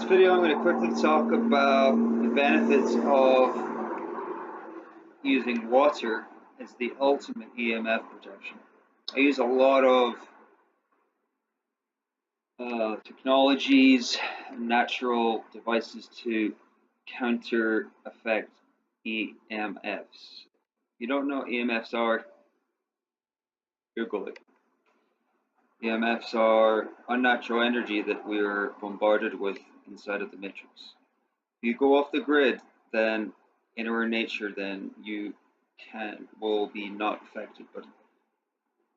This video I'm going to quickly talk about the benefits of using water as the ultimate EMF protection. I use a lot of technologies and natural devices to counter effect EMFs. If you don't know what EMFs are, Google it. EMFs are unnatural energy that we're bombarded with inside of the matrix. If you go off the grid, then in our nature, then you will be not affected. But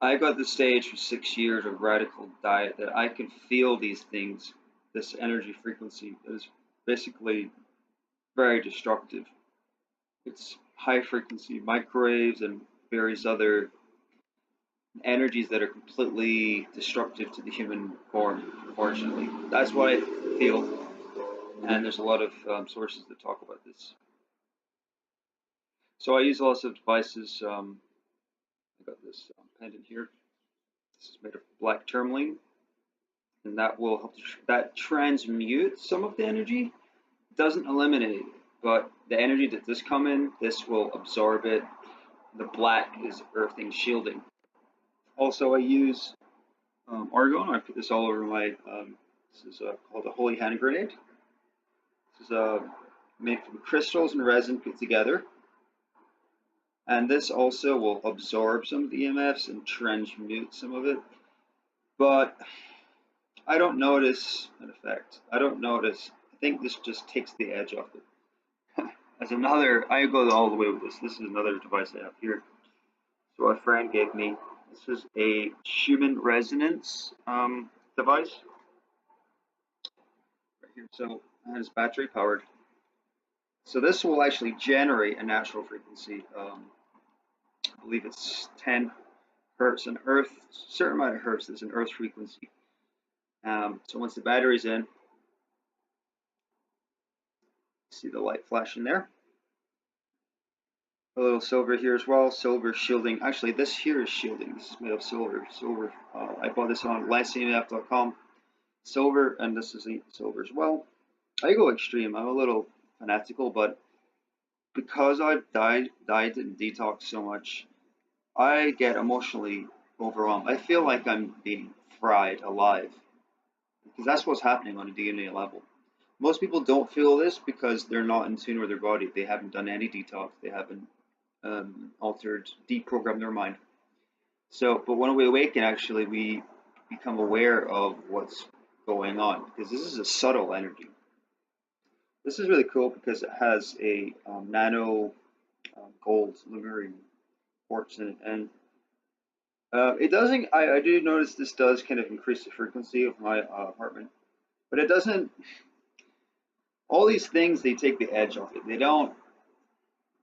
I got the stage for 6 years of radical diet that I can feel these things, this energy frequency is basically very destructive. It's high frequency microwaves and various other energies that are completely destructive to the human form, unfortunately. That's what I feel, and there's a lot of sources that talk about this. So I use lots of devices. I got this pendant here. This is made of black tourmaline, and that will help that transmute some of the energy. It doesn't eliminate it, but the energy that does come in, this will absorb it. The black is earthing shielding. Also, I use argon. I put this all over my. This is called a holy hand grenade. This is made from crystals and resin put together. And this also will absorb some of the EMFs and transmute some of it. But I don't notice an effect. I don't notice. I think this just takes the edge off it. As another, I go all the way with this. This is another device I have here. So a friend gave me. This is a Schumann resonance device. Right here. So it is battery powered. So this will actually generate a natural frequency. I believe it's 10 hertz, an earth, certain amount of hertz is an earth frequency. So once the battery's in, see the light flashing there. A little silver here as well, silver shielding. Actually, this here is shielding. This is made of silver. I bought this on lesscmf.com. Silver, and this is silver as well. I go extreme. I'm a little fanatical, but because I've died and detoxed so much, I get emotionally overwhelmed. I feel like I'm being fried alive, because that's what's happening on a DNA level. Most people don't feel this because they're not in tune with their body. They haven't done any detox. They haven't altered, deprogrammed their mind. So, but when we awaken, actually, we become aware of what's going on, because this is a subtle energy. This is really cool because it has a nano gold Lemurian quartz in it, and it doesn't. I do notice this does kind of increase the frequency of my apartment, but it doesn't. All these things, they take the edge off it. They don't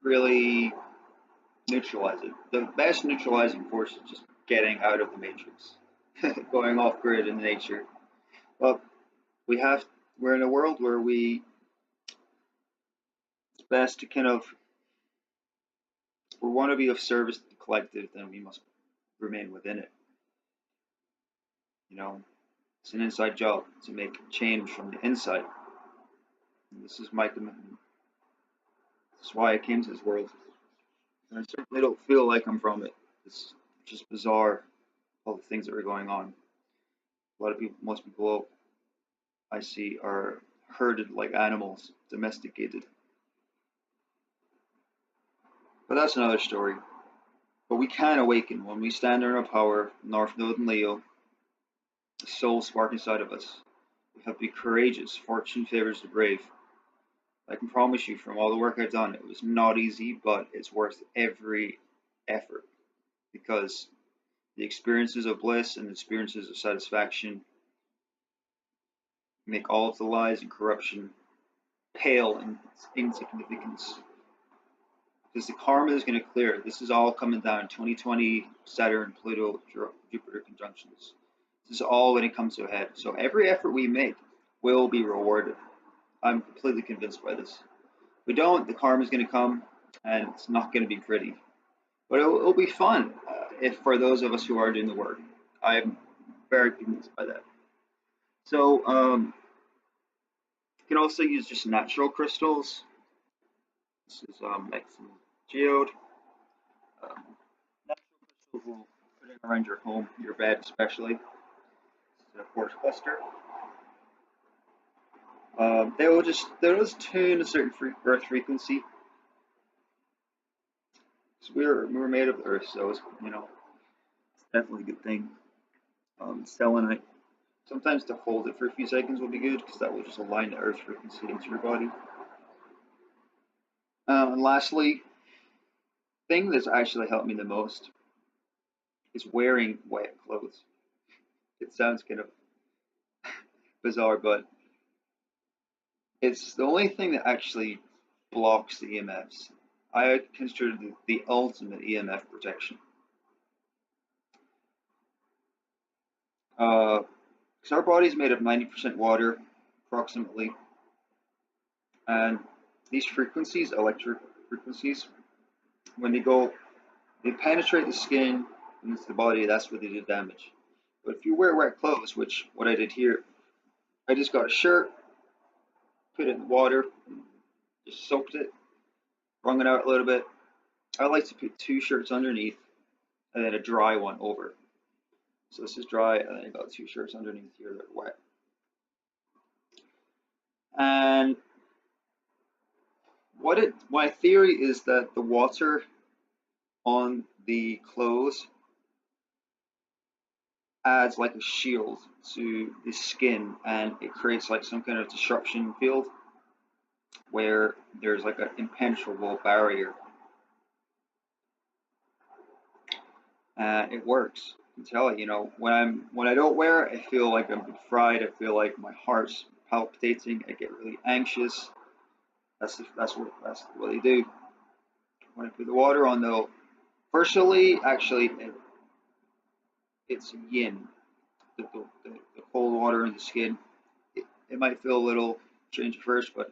really neutralize it. The best neutralizing force is just getting out of the matrix, going off grid in nature. But we're in a world where it's best to kind of, if we want to be of service to the collective, then we must remain within it. You know, it's an inside job to make change from the inside. And this is my commitment. This is why I came to this world. And I certainly don't feel like I'm from it. It's just bizarre, all the things that are going on. A lot of people, most people I see are herded like animals, domesticated. But that's another story. But we can awaken when we stand in our power, North Node and Leo, the soul spark inside of us. We have to be courageous. Fortune favors the brave. I can promise you, from all the work I've done, it was not easy, but it's worth every effort, because the experiences of bliss and the experiences of satisfaction make all of the lies and corruption pale in insignificance. Because the karma is going to clear. This is all coming down. 2020 Saturn, Pluto, Jupiter conjunctions. This is all when it comes to a head. So every effort we make will be rewarded. I'm completely convinced by this. If we don't, the karma is going to come, and it's not going to be pretty. But it'll be fun if for those of us who are doing the work. I'm very convinced by that. So You can also use just natural crystals. This is Mexican geode. Natural crystals will put in around your home, your bed especially. This is a quartz cluster. They'll just tune a certain earth frequency. So we're made of the earth, so it's definitely a good thing. Selenite. Sometimes to hold it for a few seconds will be good because that will just align the earth frequency into your body. And lastly, thing that's actually helped me the most is wearing wet clothes. It sounds kind of bizarre, but it's the only thing that actually blocks the EMFs. I consider the ultimate EMF protection. Because our body is made of 90% water, approximately, and these frequencies, electric frequencies, when they penetrate the skin into the body. That's where they do damage. But if you wear wet clothes, which what I did here, I just got a shirt, put it in the water, just soaked it, wrung it out a little bit. I like to put 2 shirts underneath and then a dry one over. So this is dry, and then I got 2 shirts underneath here that are wet. And my theory is that the water on the clothes adds like a shield to the skin, and it creates like some kind of disruption field where there's like an impenetrable barrier. And it works. I can tell it, when I don't wear it, I feel like I'm fried. I feel like my heart's palpitating. I get really anxious. That's what they do. When I put the water on though, personally, actually, it's yin. The cold water in the skin. It might feel a little strange at first, but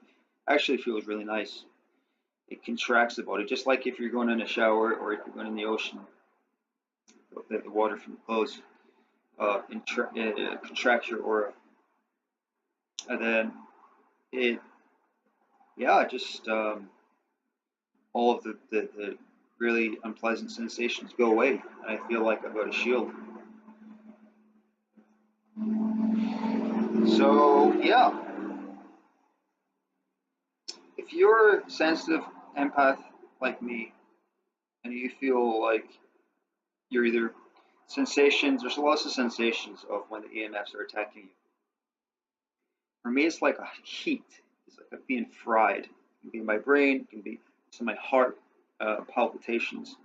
actually feels really nice. It contracts the body, just like if you're going in a shower or if you're going in the ocean. The water from the clothes contracts your aura, and then it, yeah, just all of the really unpleasant sensations go away, and I feel like I've got a shield. So yeah, if you're a sensitive empath like me, and you feel like you're either sensations, there's lots of sensations of when the EMFs are attacking you. For me, it's like a heat. It's like I'm being fried. It can be in my brain. It can be to my heart palpitations.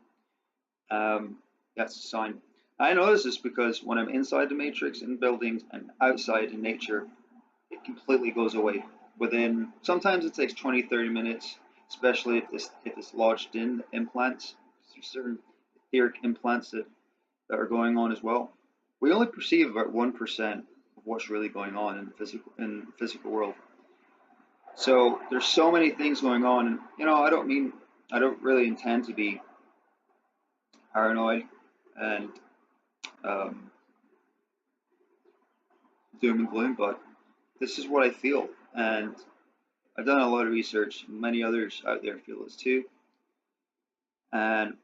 That's a sign. I notice this because when I'm inside the matrix in buildings and outside in nature, it completely goes away. Sometimes it takes 20, 30 minutes, especially if it's lodged in implants. There's certain etheric implants that are going on as well. We only perceive about 1% of what's really going on in the physical world. So there's so many things going on, and I don't really intend to be paranoid and doom and gloom, but this is what I feel, and I've done a lot of research. Many others out there feel this too, and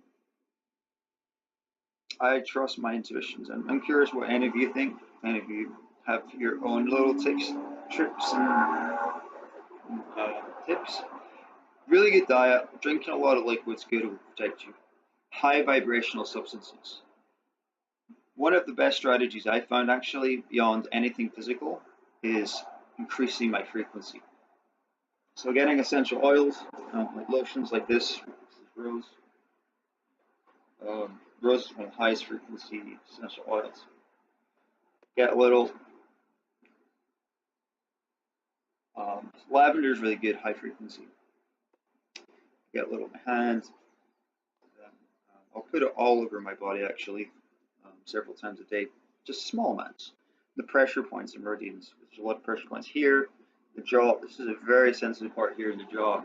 I trust my intuitions. And I'm curious what any of you think. Any of you have your own little tips, trips, and tips. Really good diet. Drinking a lot of liquids good will protect you. High vibrational substances. One of the best strategies I found actually beyond anything physical is increasing my frequency. So getting essential oils, like lotions like this is rose. Rose is one of the highest frequency essential oils. Get a little lavender is really good, high frequency. Get a little in my hands. I'll put it all over my body actually, several times a day, just small amounts. The pressure points and meridians. There's a lot of pressure points here. The jaw. This is a very sensitive part here in the jaw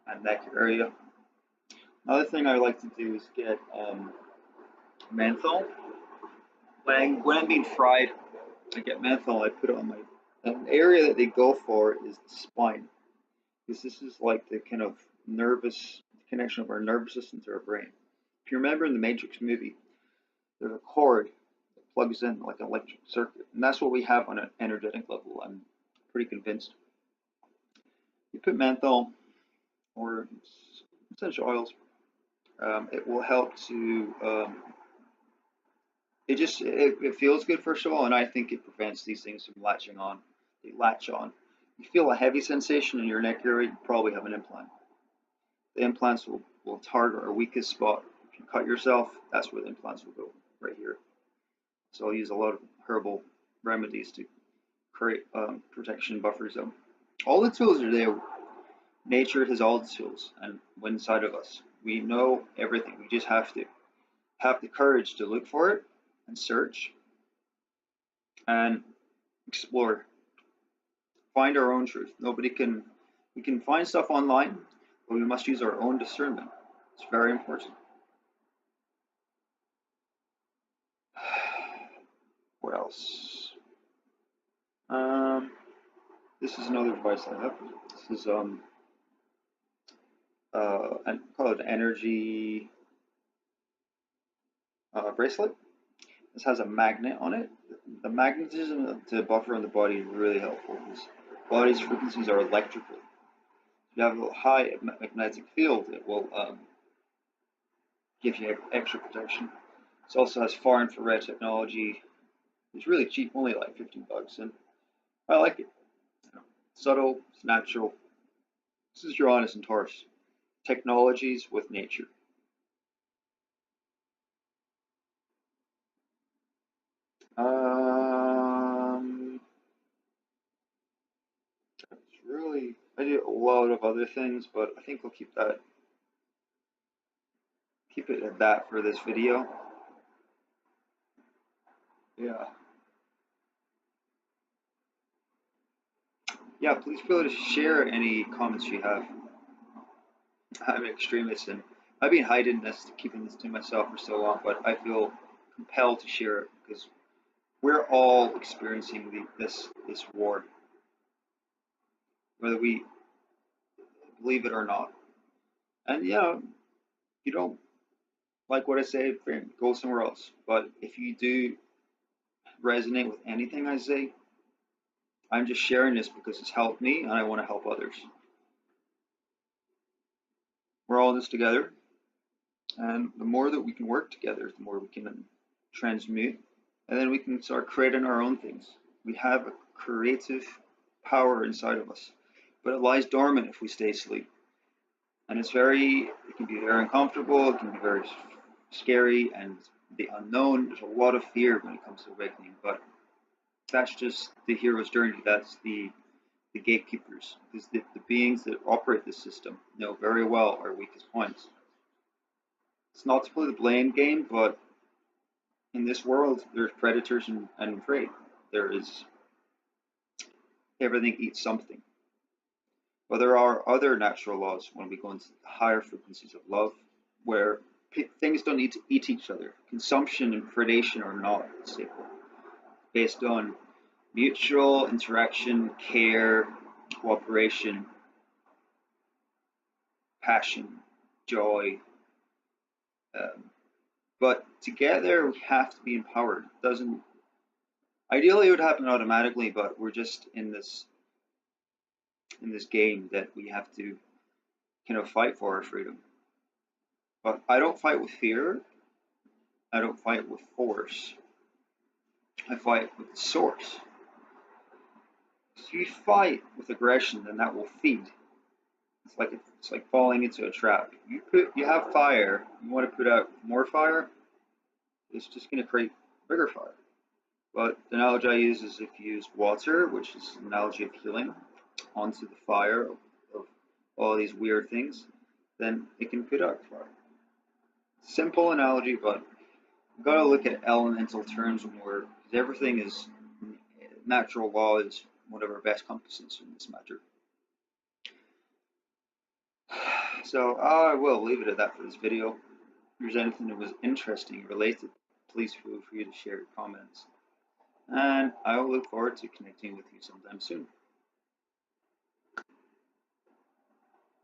and neck area. Another thing I like to do is get menthol. When I'm being fried, I get menthol. I put it on An area that they go for is the spine, because this is like the kind of nervous connection of our nervous system to our brain. If you remember in the Matrix movie, there's a cord that plugs in like an electric circuit, and that's what we have on an energetic level. I'm pretty convinced. You put menthol or essential oils, it will help to. It feels good first of all, and I think it prevents these things from latching on. They latch on. You feel a heavy sensation in your neck area, you probably have an implant. The implants will target our weakest spot. If you cut yourself, that's where the implants will go, right here. So I'll use a lot of herbal remedies to create protection buffer zone. All the tools are there. Nature has all the tools and inside of us. We know everything. We just have to have the courage to look for it and search and explore. Find our own truth. We can find stuff online, but we must use our own discernment. It's very important. What else? This is another device I have. This is I call it an energy bracelet. This has a magnet on it. The magnetism of the buffer on the body is really helpful because body's frequencies are electrical. If you have a high magnetic field, it will give you extra protection. It also has far infrared technology. It's really cheap, only like $15, and I like it. Subtle, it's natural. This is Uranus and Taurus. Technologies with nature. It's really, I do a lot of other things, but I think we'll keep it at that for this video. Yeah. Yeah, please feel free to share any comments you have. I'm an extremist and I've been hiding this, keeping this to myself for so long, but I feel compelled to share it because we're all experiencing this war, whether we believe it or not. And yeah, you don't like what I say, go somewhere else. But if you do resonate with anything I say, I'm just sharing this because it's helped me and I want to help others. We're all in this together, and the more that we can work together, the more we can transmute, and then we can start creating our own things. We have a creative power inside of us, but it lies dormant if we stay asleep. And it can be very uncomfortable, it can be very scary, and the unknown, there's a lot of fear when it comes to awakening, but that's just the hero's journey. That's the gatekeepers, because the beings that operate this system know very well our weakest points. It's not to play the blame game, but in this world, there's predators and prey. There is everything eats something. But there are other natural laws when we go into the higher frequencies of love, where things don't need to eat each other. Consumption and predation are not sacred, based on mutual interaction, care, cooperation, passion, joy. Um, but together we have to be empowered. It doesn't ideally it would happen automatically, but we're just in this game that we have to kind of fight for our freedom. But I don't fight with fear. I don't fight with force. I fight with the source. If you fight with aggression, then that will feed. It's like falling into a trap. You have fire. You want to put out more fire. It's just going to create bigger fire. But the analogy I use is if you use water, which is an analogy of healing, onto the fire of all these weird things, then it can put out fire. Simple analogy, but we've got to look at elemental terms when because everything is natural law is one of our best compasses in this matter. So I will leave it at that for this video. If there's anything that was interesting related, please feel free to share your comments. and I will look forward to connecting with you sometime soon.